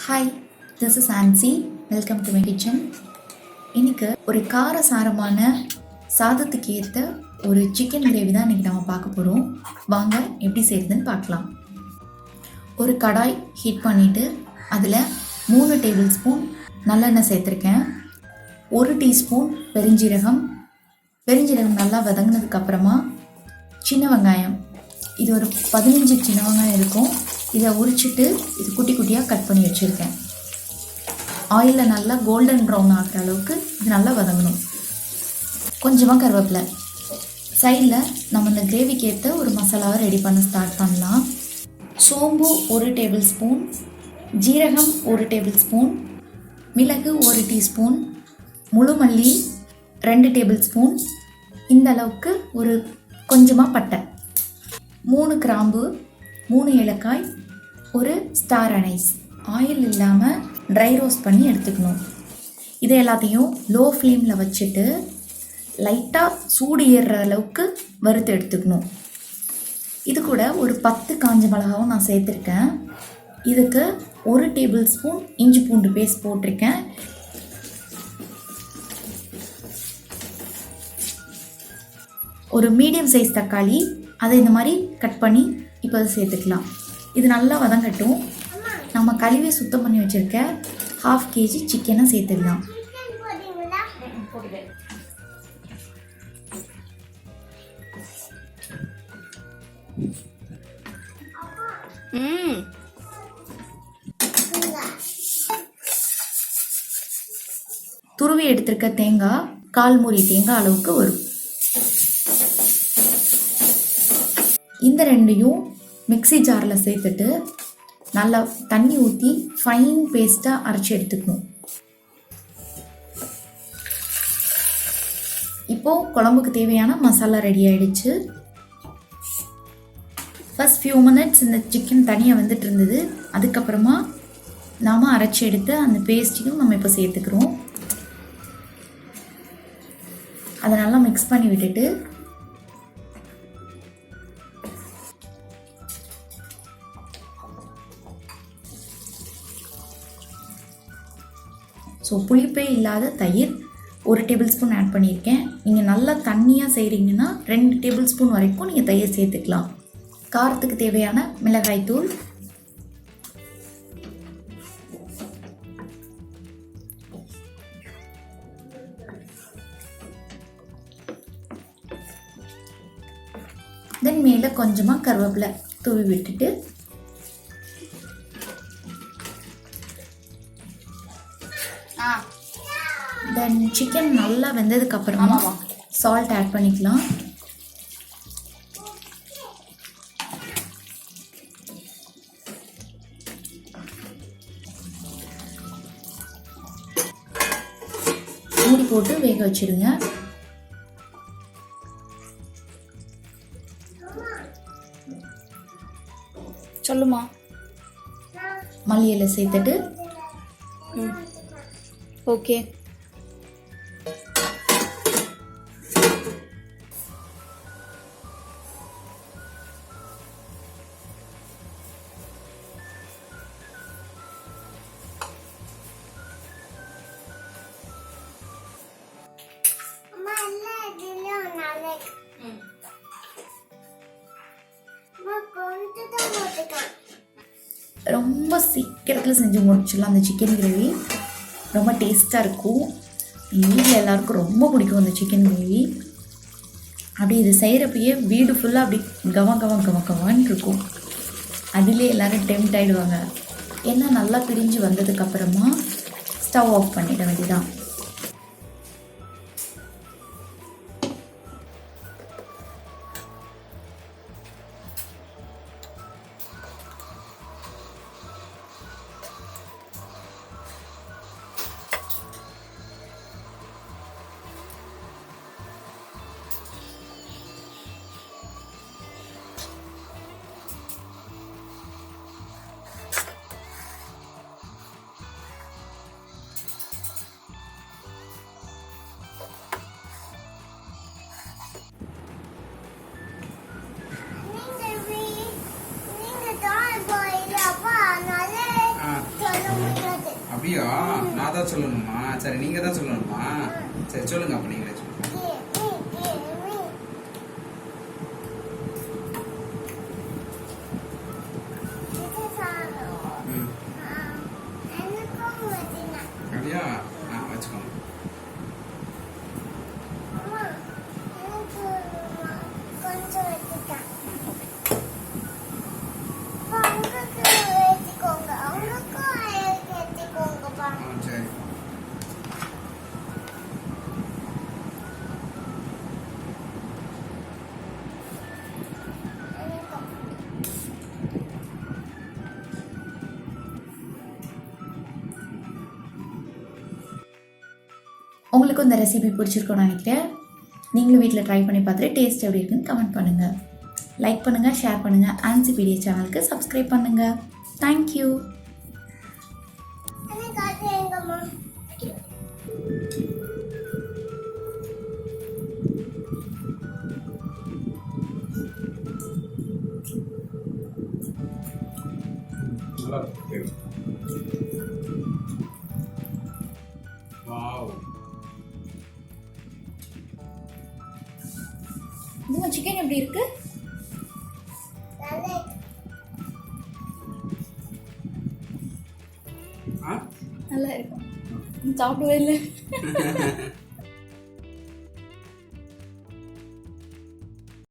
Hi, this is Ansi. Welcome to my kitchen. இன்றைக்கி ஒரு காரசாரமான சாதத்துக்கு ஏற்ற ஒரு சிக்கன் கிரேவி தான் இன்றைக்கி நம்ம பார்க்க போகிறோம். வாங்க எப்படி செய்கிறதுன்னு பார்க்கலாம். ஒரு கடாய் ஹீட் பண்ணிவிட்டு அதில் 3 டேபிள் ஸ்பூன் நல்லெண்ணெய் சேர்த்துருக்கேன். 1 டீஸ்பூன் பெருஞ்சீரகம் நல்லா வதங்கினதுக்கப்புறமா சின்ன வெங்காயம், இது ஒரு 15 சின்ன வெங்காயம் இருக்கும். இதை உரிச்சிட்டு இது குட்டி குட்டியாக கட் பண்ணி வச்சுருக்கேன். ஆயிலில் நல்லா கோல்டன் ப்ரௌன் ஆகிற அளவுக்கு இது நல்லா வதங்கணும். கொஞ்சமாக கருவேப்பிலை. சைடில் நம்ம இந்த கிரேவிக்கு ஏற்ற ஒரு மசாலாவை ரெடி பண்ண ஸ்டார்ட் பண்ணலாம். சோம்பு 1 டேபிள் ஸ்பூன், ஜீரகம் 1 டேபிள் ஸ்பூன், மிளகு 1 டீஸ்பூன், முழு மல்லி 2 டேபிள் ஸ்பூன், இந்த அளவுக்கு ஒரு கொஞ்சமாக பட்டை, 3 கிராம்பு, 3 ஏலக்காய், ஒரு ஸ்டார் அனைஸ். ஆயில் இல்லாமல் ட்ரை ரோஸ்ட் பண்ணி எடுத்துக்கணும். இதை எல்லாத்தையும் லோ ஃப்ளேமில் வச்சுட்டு லைட்டாக சூடு ஏறுற அளவுக்கு வறுத்து எடுத்துக்கணும். இது கூட ஒரு 10 காஞ்ச மிளகாவும் நான் சேர்த்துருக்கேன். இதுக்கு 1 டேபிள் ஸ்பூன் இஞ்சி பூண்டு பேஸ்ட் போட்டிருக்கேன். ஒரு மீடியம் சைஸ் தக்காளி, அதை இந்த மாதிரி கட் பண்ணி இப்போ சேர்த்துக்கலாம். இது நல்லா வதங்கட்டும். நம்ம கழுவி சுத்தம் பண்ணி வச்சுருக்க 1/2 kg சிக்கனை சேர்த்துக்கலாம். துருவி எடுத்திருக்க தேங்காய் 1/4 மூடி தேங்காய் அளவுக்கு வரும். இந்த ரெண்டையும் மிக்ஸி ஜாரில் சேர்த்துட்டு நல்லா தண்ணி ஊற்றி ஃபைன் பேஸ்ட்டாக அரைச்சி எடுத்துக்கணும். இப்போது குழம்புக்கு தேவையான மசாலா ரெடி ஆகிடுச்சு. ஃபர்ஸ்ட் ஃபியூ மினிட்ஸ் இந்த சிக்கன் தனியாக வந்துட்டு இருந்தது. அதுக்கப்புறமா நாம் அரைச்சி எடுத்து அந்த பேஸ்ட்டையும் நம்ம இப்போ சேர்த்துக்கிறோம். அதை நல்லா மிக்ஸ் பண்ணி விட்டுட்டு புளிப்பே இல்லாத தயிர் 1 டேபிள் ஸ்பூன் ஆட் பண்ணியிருக்கேன். நீங்கள் நல்லா தண்ணியாக செய்கிறீங்கன்னா 2 டேபிள் ஸ்பூன் வரைக்கும் நீங்கள் தயிர் சேர்த்துக்கலாம். காரத்துக்கு தேவையான மிளகாய் தூள், தென் மேலே கொஞ்சமாக கருவேப்பிலை தூவி விட்டுட்டு தென் சிக்கன் நல்லா வெந்ததுக்கப்புறமா சால்ட் ஆட் பண்ணிக்கலாம். மூடி போட்டு வேக வச்சிடுங்க. சொல்லுமா. மல்லி இலை சேர்த்துட்டு ஓகே. ரொம்ப சீக்கிரத்தில் செஞ்சு முடிச்சிடலாம். அந்த சிக்கன் கிரேவி ரொம்ப டேஸ்ட்டாக இருக்கும். வீட்டில் எல்லாருக்கும் ரொம்ப பிடிக்கும் அந்த சிக்கன் கிரேவி. அப்படி இது செய்கிறப்பயே வீடு ஃபுல்லாக அப்படி கவன்னு இருக்கும். அதிலே எல்லோரும் டெம்ட் ஆகிடுவாங்க. எல்லாம் நல்லா பிரிஞ்சு வந்ததுக்கப்புறமா ஸ்டவ் ஆஃப் பண்ணிட வேண்டியதான். அப்படியா? நான் தான் சொல்லணுமா? சரி, நீங்க தான் சொல்லணுமா? சரி, சொல்லுங்க அப்ப நீங்களே சொல்லுங்க. ம். அப்படியா? வச்சுக்கோங்க. சரி. உங்களுக்கும் இந்த ரெசிபி பிடிச்சிருக்கும்னு நினைக்கிறேன். நீங்களும் வீட்டில் ட்ரை பண்ணி பார்த்துட்டு டேஸ்ட் எப்படி இருக்குன்னு கமெண்ட் பண்ணுங்கள். லைக் பண்ணுங்கள், ஷேர் பண்ணுங்கள். ஆன்சிபீடியா சேனலுக்கு சப்ஸ்கிரைப் பண்ணுங்கள். தேங்க்யூ. நல்லா இருக்கு. வாவ். இன்னும் சிக்கன் எப்படி இருக்கு? ஆ? நல்லா இருக்கும். சாப்பிடவே இல்லை.